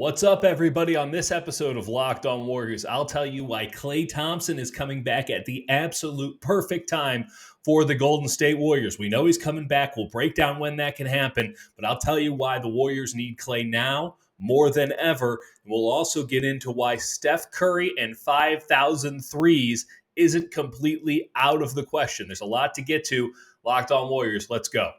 What's up, everybody? On this episode of Locked On Warriors, I'll tell you why Klay Thompson is coming back at the absolute perfect time for the Golden State Warriors. We know he's coming back. We'll break down when that can happen, but I'll tell you why the Warriors need Klay now more than ever. And we'll also get into why Steph Curry and 5,000 threes isn't completely out of the question. There's a lot to get to. Locked On Warriors, let's go.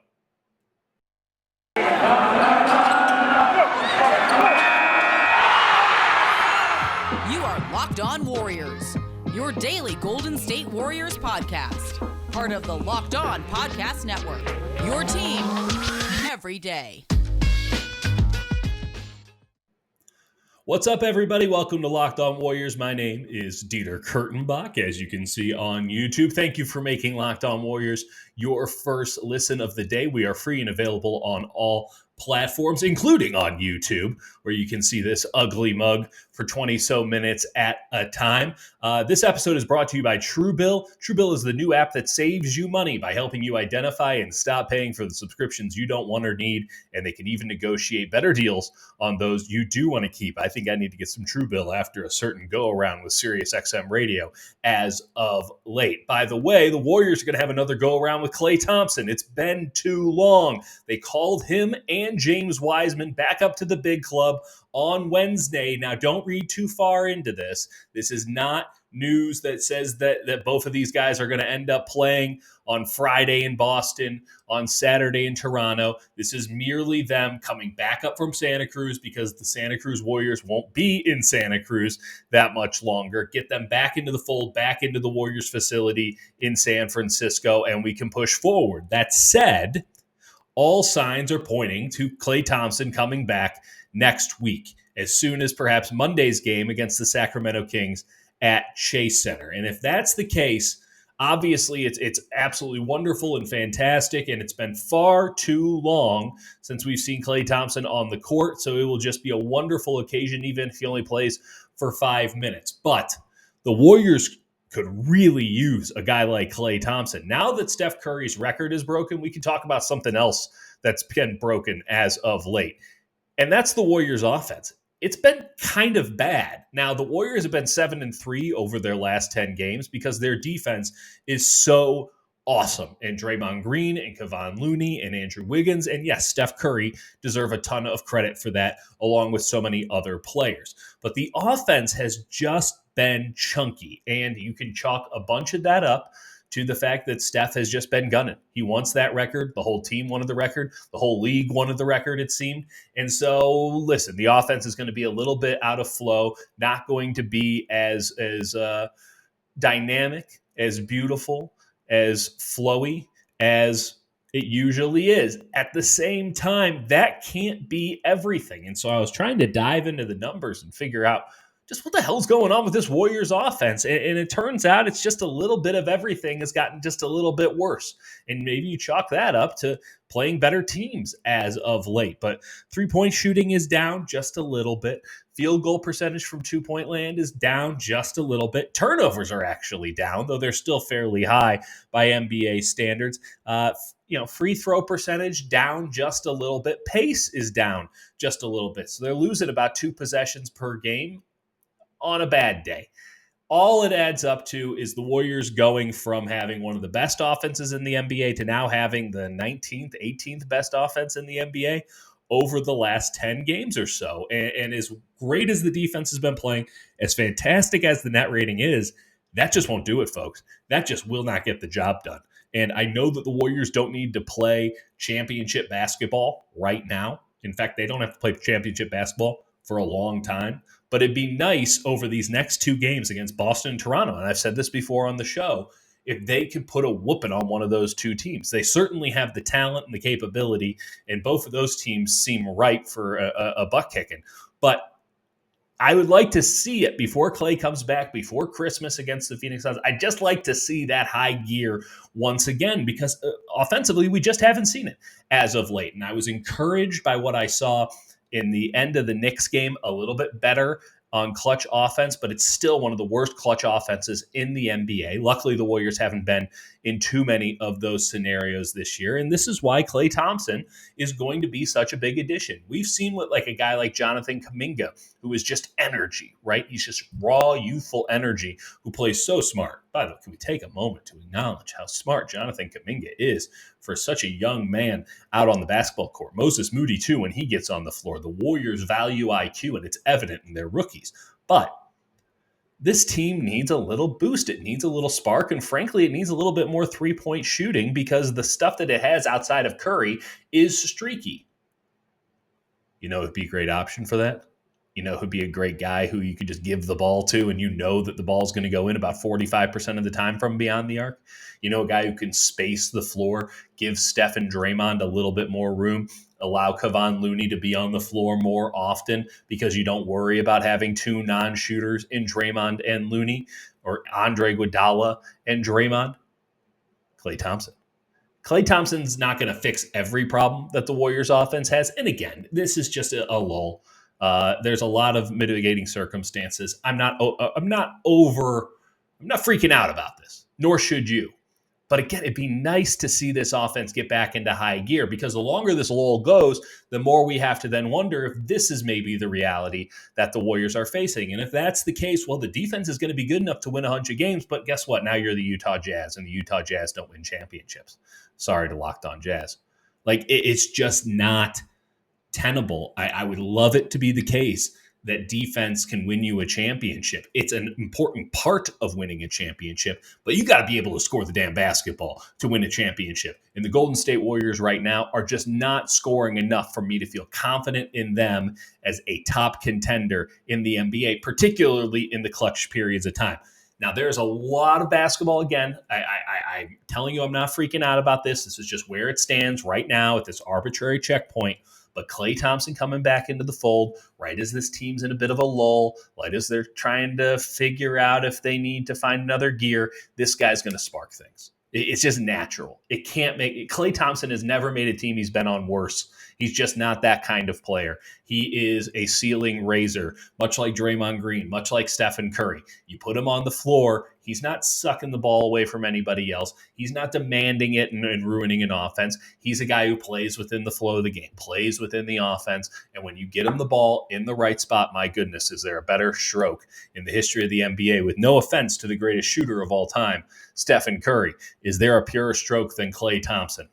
You are Locked On Warriors, your daily Golden State Warriors podcast. Part of the Locked On Podcast Network, your team every day. What's up, everybody? Welcome to Locked On Warriors. My name is Dieter Kurtenbach, as you can see on YouTube. Thank you for making Locked On Warriors your first listen of the day. We are free and available on all platforms, including on YouTube, where you can see this ugly mug for 20 so minutes at a time. This episode is brought to you by TrueBill. TrueBill is the new app that saves you money by helping you identify and stop paying for the subscriptions you don't want or need, and they can even negotiate better deals on those you do want to keep. I think I need to get some TrueBill after a certain go-around with SiriusXM Radio as of late. By the way, the Warriors are going to have another go-around with Klay Thompson. It's been too long. They called him and James Wiseman back up to the big club on Wednesday. Now, don't read too far into this. This is not news that says that both of these guys are going to end up playing on Friday in Boston, on Saturday in Toronto. This is merely them coming back up from Santa Cruz because the Santa Cruz Warriors won't be in Santa Cruz that much longer. Get them back into the fold, back into the Warriors facility in San Francisco, and we can push forward. That said, all signs are pointing to Klay Thompson coming back next week, as soon as perhaps Monday's game against the Sacramento Kings at Chase Center. And if that's the case, obviously it's absolutely wonderful and fantastic, and it's been far too long since we've seen Klay Thompson on the court, so it will just be a wonderful occasion, even if he only plays for 5 minutes. But the Warriors could really use a guy like Klay Thompson. Now that Steph Curry's record is broken, we can talk about something else that's been broken as of late, and that's the Warriors' offense. It's been kind of bad. Now, the Warriors have been 7-3 over their last 10 games because their defense is so awesome. And Draymond Green and Kevon Looney and Andrew Wiggins, and yes, Steph Curry deserve a ton of credit for that, along with so many other players. But the offense has just been chunky, and you can chalk a bunch of that up to the fact that Steph has just been gunning. He wants that record. The whole team wanted the record. The whole league wanted the record, it seemed. And so, listen, the offense is going to be a little bit out of flow, not going to be as dynamic, as beautiful, as flowy as it usually is. At the same time, that can't be everything. And so I was trying to dive into the numbers and figure out just what the hell's going on with this Warriors offense. And it turns out it's just a little bit of everything has gotten just a little bit worse. And maybe you chalk that up to playing better teams as of late. But three-point shooting is down just a little bit. Field goal percentage from two-point land is down just a little bit. Turnovers are actually down, though they're still fairly high by NBA standards. Free throw percentage down just a little bit. Pace is down just a little bit. So they're losing about 2 possessions per game on a bad day. All it adds up to is the Warriors going from having one of the best offenses in the NBA to now having the 19th, 18th best offense in the NBA over the last 10 games or so. And as great as the defense has been playing, as fantastic as the net rating is, that just won't do it, folks. That just will not get the job done. And I know that the Warriors don't need to play championship basketball right now. In fact, they don't have to play championship basketball for a long time. But it'd be nice over these next 2 games against Boston and Toronto, and I've said this before on the show, if they could put a whooping on one of those 2 teams. They certainly have the talent and the capability, and both of those teams seem ripe for a butt kicking. But I would like to see it before Klay comes back, before Christmas against the Phoenix Suns. I'd just like to see that high gear once again because offensively, we just haven't seen it as of late. And I was encouraged by what I saw in the end of the Knicks game, a little bit better on clutch offense, but it's still one of the worst clutch offenses in the NBA. Luckily, the Warriors haven't been in too many of those scenarios this year, and this is why Klay Thompson is going to be such a big addition. We've seen what like a guy like Jonathan Kuminga, who is just energy, right? He's just raw, youthful energy who plays so smart. By the way, can we take a moment to acknowledge how smart Jonathan Kuminga is for such a young man out on the basketball court? Moses Moody, too, when he gets on the floor. The Warriors value IQ, and it's evident in their rookies. But this team needs a little boost. It needs a little spark, and frankly, it needs a little bit more three-point shooting because the stuff that it has outside of Curry is streaky. You know who'd be a great option for that? You know who'd be a great guy who you could just give the ball to and you know that the ball's going to go in about 45% of the time from beyond the arc? You know, a guy who can space the floor, give Steph and Draymond a little bit more room, allow Kevon Looney to be on the floor more often because you don't worry about having two non-shooters in Draymond and Looney, or Andre Iguodala and Draymond? Klay Thompson. Klay Thompson's not going to fix every problem that the Warriors offense has. And again, this is just a lull. There's a lot of mitigating circumstances. I'm not freaking out about this, nor should you. But again, it'd be nice to see this offense get back into high gear because the longer this lull goes, the more we have to then wonder if this is maybe the reality that the Warriors are facing. And if that's the case, well, the defense is going to be good enough to win 100 games. But guess what? Now you're the Utah Jazz, and the Utah Jazz don't win championships. Sorry to Locked On Jazz. Like, it's just not tenable. I would love it to be the case that defense can win you a championship. It's an important part of winning a championship, but you got to be able to score the damn basketball to win a championship. And the Golden State Warriors right now are just not scoring enough for me to feel confident in them as a top contender in the NBA, particularly in the clutch periods of time. Now, there's a lot of basketball. Again, I'm telling you, I'm not freaking out about this. This is just where it stands right now at this arbitrary checkpoint. But Klay Thompson coming back into the fold, right as this team's in a bit of a lull, right as they're trying to figure out if they need to find another gear, this guy's going to spark things. It's just natural. It can't make it. Klay Thompson has never made a team he's been on worse. He's just not that kind of player. He is a ceiling raiser, much like Draymond Green, much like Stephen Curry. You put him on the floor, he's not sucking the ball away from anybody else. He's not demanding it and ruining an offense. He's a guy who plays within the flow of the game, plays within the offense. And when you get him the ball in the right spot, my goodness, is there a better stroke in the history of the NBA? With no offense to the greatest shooter of all time, Stephen Curry. Is there a purer stroke than Klay Thompson?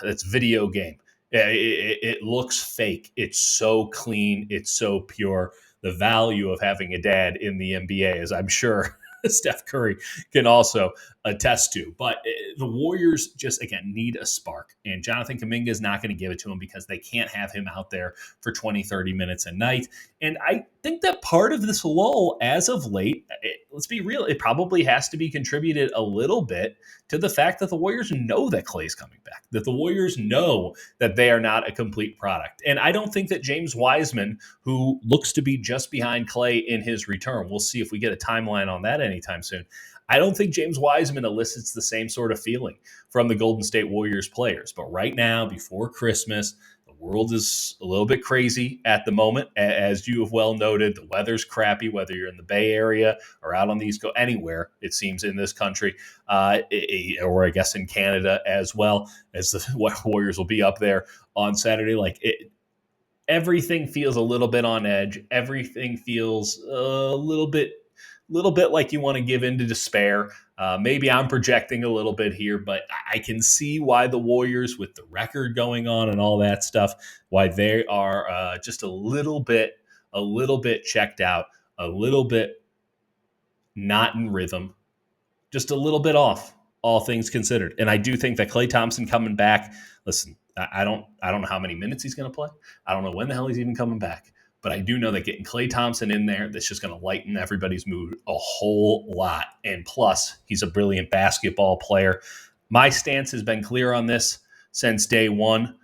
It's video game. It looks fake. It's so clean. It's so pure. The value of having a dad in the NBA, as I'm sure Steph Curry can also attest to. But the Warriors just, again, need a spark. And Jonathan Kuminga is not going to give it to him because they can't have him out there for 20, 30 minutes a night. And I think that part of this lull as of late, let's be real, it probably has to be contributed a little bit to the fact that the Warriors know that Klay's coming back, that the Warriors know that they are not a complete product. And I don't think that James Wiseman, who looks to be just behind Klay in his return, we'll see if we get a timeline on that anytime soon. I don't think James Wiseman elicits the same sort of feeling from the Golden State Warriors players. But right now, before Christmas, the world is a little bit crazy at the moment. As you have well noted, the weather's crappy, whether you're in the Bay Area or out on the East Coast, anywhere, it seems, in this country, or I guess in Canada as well, as the Warriors will be up there on Saturday. Everything feels a little bit on edge. Everything feels a little bit like you want to give in to despair. Maybe I'm projecting a little bit here, but I can see why the Warriors, with the record going on and all that stuff, why they are just a little bit checked out, a little bit not in rhythm, just a little bit off, all things considered. And I do think that Klay Thompson coming back, listen, I don't know how many minutes he's going to play. I don't know when the hell he's even coming back. But I do know that getting Klay Thompson in there, that's just going to lighten everybody's mood a whole lot. And plus, he's a brilliant basketball player. My stance has been clear on this since day one.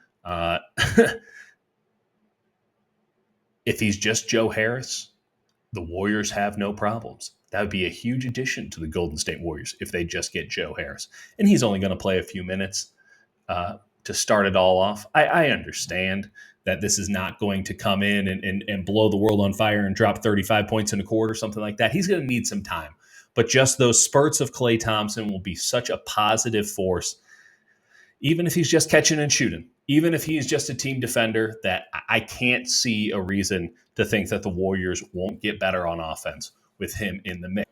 If he's just Joe Harris, the Warriors have no problems. That would be a huge addition to the Golden State Warriors if they just get Joe Harris. And he's only going to play a few minutes. to start it all off. I understand that this is not going to come in and blow the world on fire and drop 35 points in a quarter or something like that. He's going to need some time. But just those spurts of Klay Thompson will be such a positive force, even if he's just catching and shooting, even if he's just a team defender, that I can't see a reason to think that the Warriors won't get better on offense with him in the mix.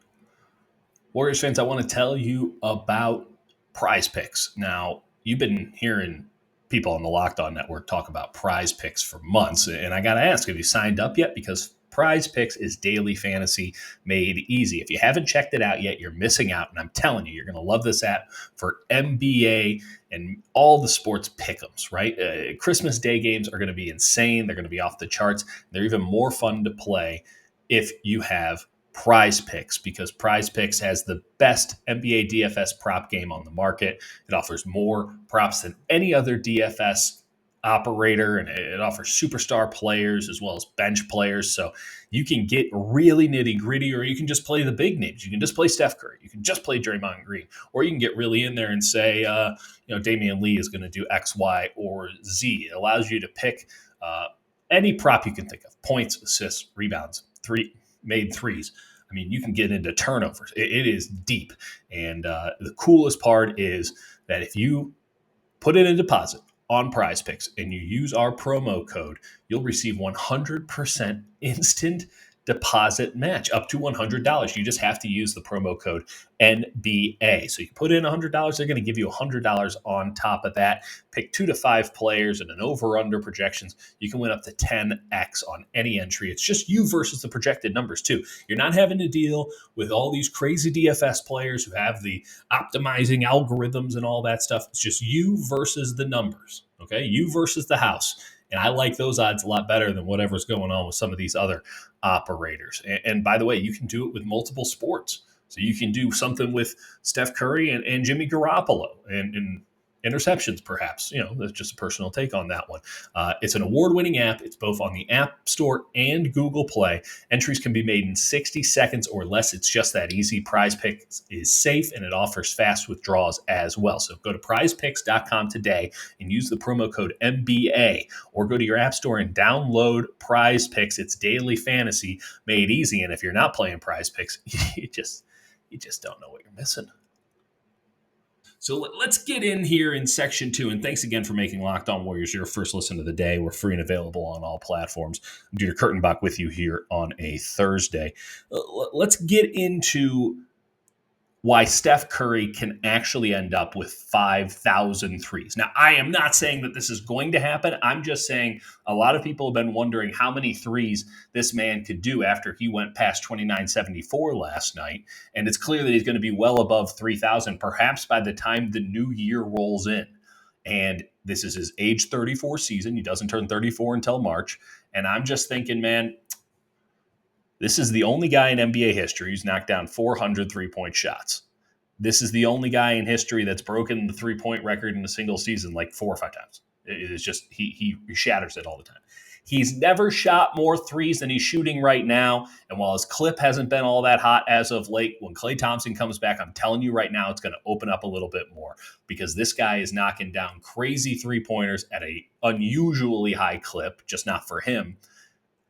Warriors fans, I want to tell you about Prize Picks. Now, you've been hearing people on the Locked On Network talk about Prize Picks for months, and I got to ask, have you signed up yet? Because Prize Picks is daily fantasy made easy. If you haven't checked it out yet, you're missing out, and I'm telling you, you're going to love this app for NBA and all the sports pick'ems, right? Christmas Day games are going to be insane. They're going to be off the charts. They're even more fun to play if you have Prize Picks, because Prize Picks has the best NBA DFS prop game on the market. It offers more props than any other DFS operator, and it offers superstar players as well as bench players. So you can get really nitty gritty, or you can just play the big names. You can just play Steph Curry. You can just play Draymond Green, or you can get really in there and say, Damian Lee is going to do X, Y, or Z. It allows you to pick any prop you can think of: points, assists, rebounds, made threes. I mean, you can get into turnovers. It is deep. And the coolest part is that if you put in a deposit on Prize Picks and you use our promo code, you'll receive 100% instant deposit match up to $100. You just have to use the promo code NBA. So you put in $100, they're going to give you $100 on top of that. Pick 2 to 5 players and an over-under projections. You can win up to 10x on any entry. It's just you versus the projected numbers too. You're not having to deal with all these crazy DFS players who have the optimizing algorithms and all that stuff. It's just you versus the numbers, okay? You versus the house. And I like those odds a lot better than whatever's going on with some of these other operators. And by the way, you can do it with multiple sports. So you can do something with Steph Curry and Jimmy Garoppolo and interceptions, perhaps. That's just a personal take on that one. It's an award-winning app. It's both on the App Store and Google Play. Entries can be made in 60 seconds or less. It's just that easy. Prize Picks is safe, and it offers fast withdrawals as well. So go to prizepicks.com today and use the promo code MBA, or go to your App Store and download Prize Picks. It's daily fantasy made easy, and if you're not playing Prize Picks, you just don't know what you're missing. So let's get in here in section 2. And thanks again for making Locked On Warriors your first listen of the day. We're free and available on all platforms. I'm Dieter Kurtenbach with you here on a Thursday. Let's get into why Steph Curry can actually end up with 5,000 threes. Now, I am not saying that this is going to happen. I'm just saying a lot of people have been wondering how many threes this man could do after he went past 2974 last night. And it's clear that he's going to be well above 3,000, perhaps by the time the new year rolls in. And this is his age 34 season. He doesn't turn 34 until March. And I'm just thinking, man, this is the only guy in NBA history who's knocked down 400 three-point shots. This is the only guy in history that's broken the three-point record in a single season like 4 or 5 times. It is just, he shatters it all the time. He's never shot more threes than he's shooting right now. And while his clip hasn't been all that hot as of late, when Klay Thompson comes back, I'm telling you right now, it's going to open up a little bit more, because this guy is knocking down crazy three-pointers at an unusually high clip, just not for him,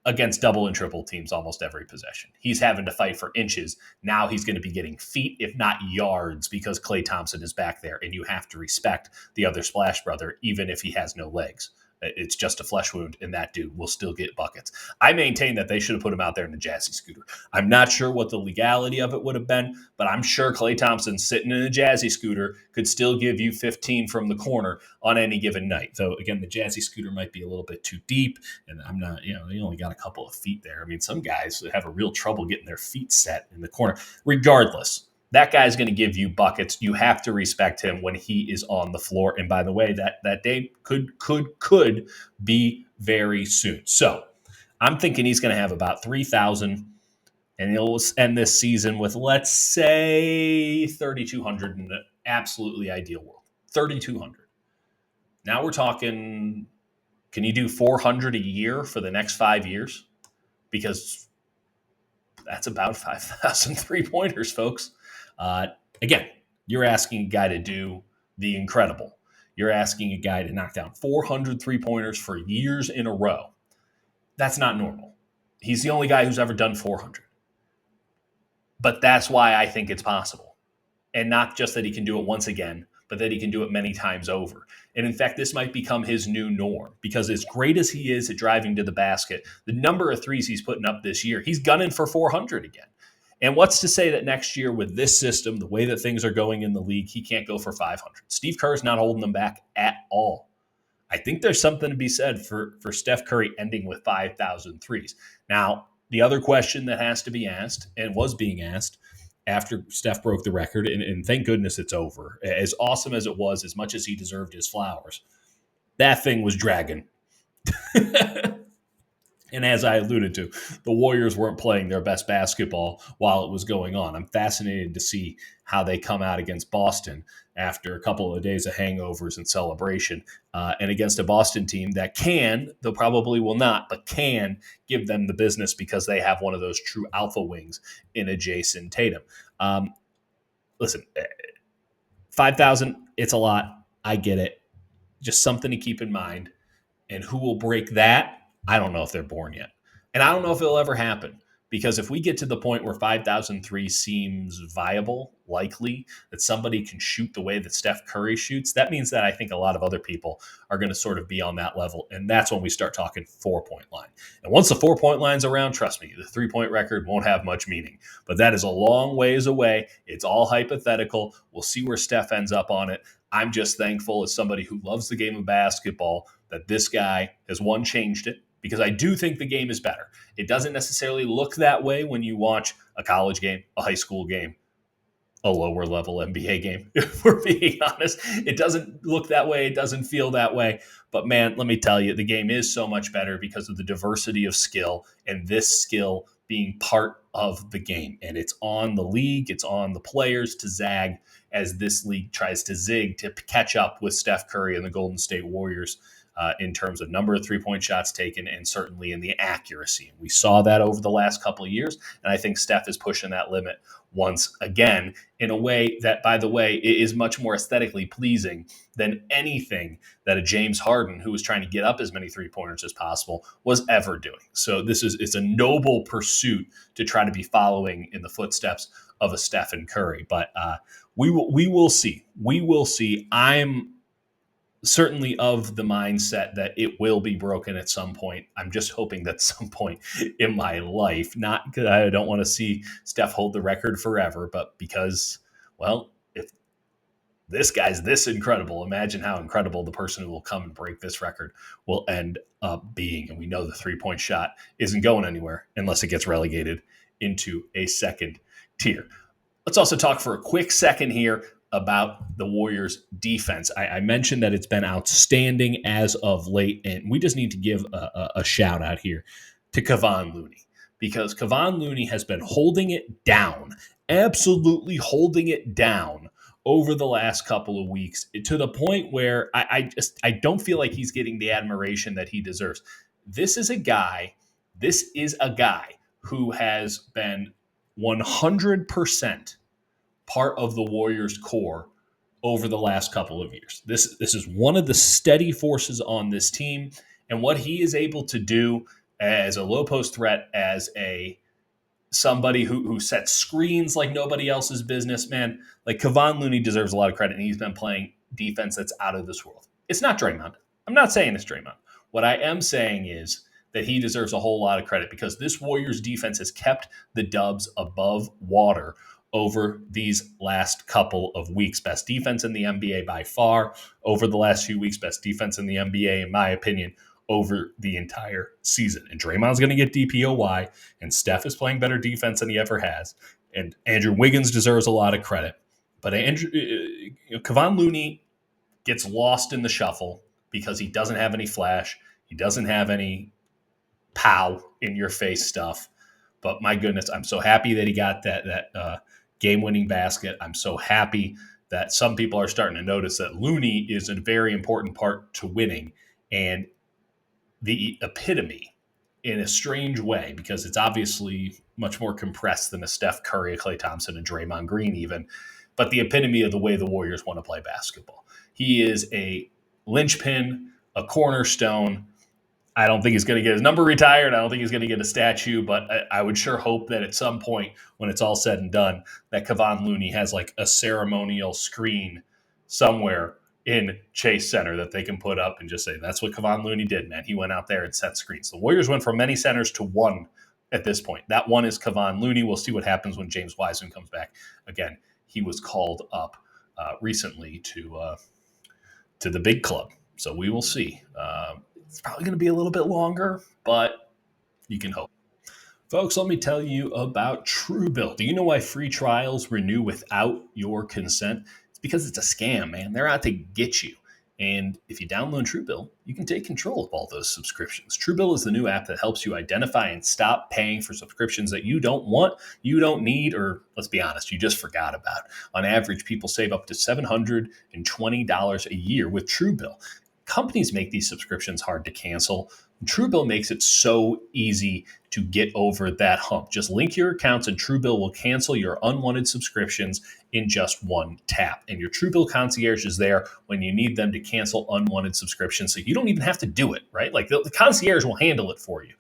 against double and triple teams almost every possession. He's having to fight for inches. Now he's going to be getting feet, if not yards, because Klay Thompson is back there, and you have to respect the other Splash Brother, even if he has no legs. It's just a flesh wound, and that dude will still get buckets. I maintain that they should have put him out there in a Jazzy scooter. I'm not sure what the legality of it would have been, but I'm sure Klay Thompson sitting in a Jazzy scooter could still give you 15 from the corner on any given night. Though, again, the Jazzy scooter might be a little bit too deep, and I'm not, they only got a couple of feet there. I mean, some guys have a real trouble getting their feet set in the corner. Regardless, that guy's going to give you buckets. You have to respect him when he is on the floor. And by the way, that day could be very soon. So I'm thinking he's going to have about 3,000, and he'll end this season with, let's say, 3,200 in an absolutely ideal world. 3,200. Now we're talking, can you do 400 a year for the next 5 years? Because that's about 5,000 three-pointers, folks. Again, you're asking a guy to do the incredible. You're asking a guy to knock down 400 3-pointers for years in a row. That's not normal. He's the only guy who's ever done 400. But that's why I think it's possible. And not just that he can do it once again, but that he can do it many times over. And in fact, this might become his new norm, because as great as he is at driving to the basket, the number of threes he's putting up this year, he's gunning for 400 again. And what's to say that next year with this system, the way that things are going in the league, he can't go for 500? Steve Kerr's not holding them back at all. I think there's something to be said for Steph Curry ending with 5,000 threes. Now, the other question that has to be asked, and was being asked after Steph broke the record, and thank goodness it's over, as awesome as it was, as much as he deserved his flowers, that thing was dragging. And as I alluded to, the Warriors weren't playing their best basketball while it was going on. I'm fascinated to see how they come out against Boston after a couple of days of hangovers and celebration, and against a Boston team that can, though probably will not, but can give them the business because they have one of those true alpha wings in a Jason Tatum. Listen, 5,000, it's a lot. I get it. Just something to keep in mind. And who will break that? I don't know if they're born yet. And I don't know if it'll ever happen, because if we get to the point where 5,003 seems viable, likely, that somebody can shoot the way that Steph Curry shoots, that means that I think a lot of other people are going to sort of be on that level. And that's when we start talking 4-point line. And once the 4-point line's around, trust me, the 3-point record won't have much meaning. But that is a long ways away. It's all hypothetical. We'll see where Steph ends up on it. I'm just thankful, as somebody who loves the game of basketball, that this guy has, one, changed it, because I do think the game is better. It doesn't necessarily look that way when you watch a college game, a high school game, a lower level NBA game. If we're being honest, it doesn't look that way. It doesn't feel that way. But man, let me tell you, the game is so much better because of the diversity of skill, and this skill being part of the game. And it's on the league, it's on the players to zag as this league tries to zig to catch up with Steph Curry and the Golden State Warriors. In terms of number of 3-point shots taken, and certainly in the accuracy. We saw that over the last couple of years, and I think Steph is pushing that limit once again in a way that, by the way, is much more aesthetically pleasing than anything that a James Harden, who was trying to get up as many 3-pointers as possible, was ever doing. So it's a noble pursuit to try to be following in the footsteps of a Stephen Curry. But we will see. We will see. I'm certainly of the mindset that it will be broken at some point. I'm just hoping that some point in my life, not because I don't want to see Steph hold the record forever, but because, well, if this guy's this incredible, imagine how incredible the person who will come and break this record will end up being. And we know the 3-point shot isn't going anywhere unless it gets relegated into a second tier. Let's also talk for a quick second here about the Warriors' defense. I mentioned that it's been outstanding as of late, and we just need to give a shout out here to Kevon Looney, because Kevon Looney has been holding it down, absolutely holding it down over the last couple of weeks, to the point where I don't feel like he's getting the admiration that he deserves. This is a guy who has been 100% part of the Warriors' core over the last couple of years. This is one of the steady forces on this team, and what he is able to do as a low post threat, as somebody who sets screens like nobody else's business, man. Like, Kevon Looney deserves a lot of credit, and he's been playing defense that's out of this world. It's not Draymond. I'm not saying it's Draymond. What I am saying is that he deserves a whole lot of credit, because this Warriors defense has kept the Dubs above water over these last couple of weeks. Best defense in the NBA by far over the last few weeks. Best defense in the NBA, in my opinion, over the entire season. And Draymond's going to get DPOY, and Steph is playing better defense than he ever has. And Andrew Wiggins deserves a lot of credit. But Kevon Looney gets lost in the shuffle because he doesn't have any flash. He doesn't have any pow in your face stuff. But my goodness, I'm so happy that he got that game-winning basket. I'm so happy that some people are starting to notice that Looney is a very important part to winning, and the epitome, in a strange way, because it's obviously much more compressed than a Steph Curry, a Klay Thompson, and Draymond Green even. but the epitome of the way the Warriors want to play basketball. He is a linchpin, a cornerstone. I don't think he's going to get his number retired. I don't think he's going to get a statue, but I would sure hope that at some point when it's all said and done, that Kevon Looney has like a ceremonial screen somewhere in Chase Center that they can put up and just say, that's what Kevon Looney did, man. He went out there and set screens. The Warriors went from many centers to one at this point. That one is Kevon Looney. We'll see what happens when James Wiseman comes back. Again, he was called up recently to the big club. So we will see. It's probably going to be a little bit longer, but you can hope. Folks, let me tell you about TrueBill. Do you know why free trials renew without your consent? It's because it's a scam, man. They're out to get you. And if you download TrueBill, you can take control of all those subscriptions. TrueBill is the new app that helps you identify and stop paying for subscriptions that you don't want, you don't need, or let's be honest, you just forgot about. On average, people save up to $720 a year with TrueBill. Companies make these subscriptions hard to cancel. TrueBill makes it so easy to get over that hump. Just link your accounts and TrueBill will cancel your unwanted subscriptions in just one tap. And your TrueBill concierge is there when you need them to cancel unwanted subscriptions. So you don't even have to do it, right? Like the concierge will handle it for you.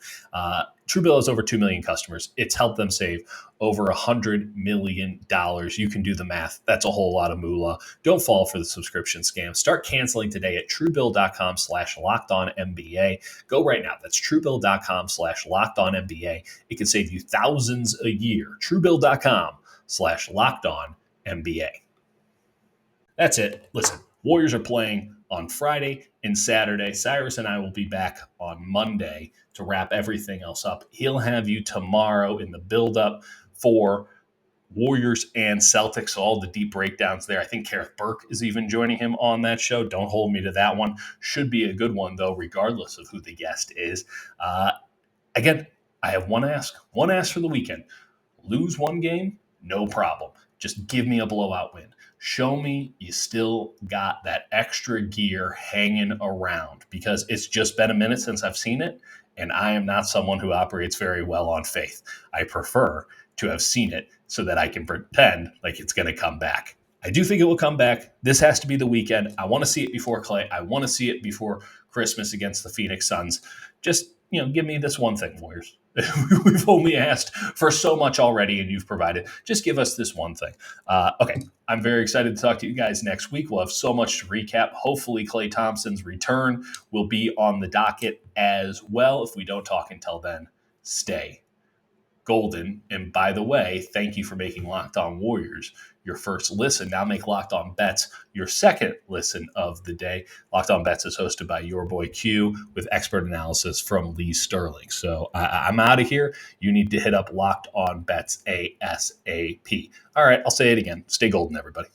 TrueBill has over 2 million customers. It's helped them save over $100 million. You can do the math. That's a whole lot of moolah. Don't fall for the subscription scam. Start canceling today at TrueBill.com/LockedOnNBA. Go right now. That's TrueBill.com/LockedOnNBA. It can save you thousands a year. TrueBill.com/LockedOnNBA. That's it. Listen, Warriors are playing on Friday and Saturday. Cyrus and I will be back on Monday to wrap everything else up. He'll have you tomorrow in the build-up for Warriors and Celtics, so all the deep breakdowns there. I think Kareth Burke is even joining him on that show. Don't hold me to that one. Should be a good one, though, regardless of who the guest is. Again, I have one ask for the weekend. Lose one game, no problem. Just give me a blowout win. Show me you still got that extra gear hanging around, because it's just been a minute since I've seen it, and I am not someone who operates very well on faith. I prefer to have seen it so that I can pretend like it's going to come back. I do think it will come back. This has to be the weekend. I want to see it before Klay. I want to see it before Christmas against the Phoenix Suns. Just, give me this one thing, Warriors. We've only asked for so much already, and you've provided. Just give us this one thing. Okay, I'm very excited to talk to you guys next week. We'll have so much to recap. Hopefully, Klay Thompson's return will be on the docket as well. If we don't talk until then, stay golden. And by the way, thank you for making Locked On Warriors your first listen. Now make Locked On Bets your second listen of the day. Locked On Bets is hosted by your boy Q with expert analysis from Lee Sterling. So I'm out of here. You need to hit up Locked On Bets ASAP. All right, I'll say it again. Stay golden, everybody.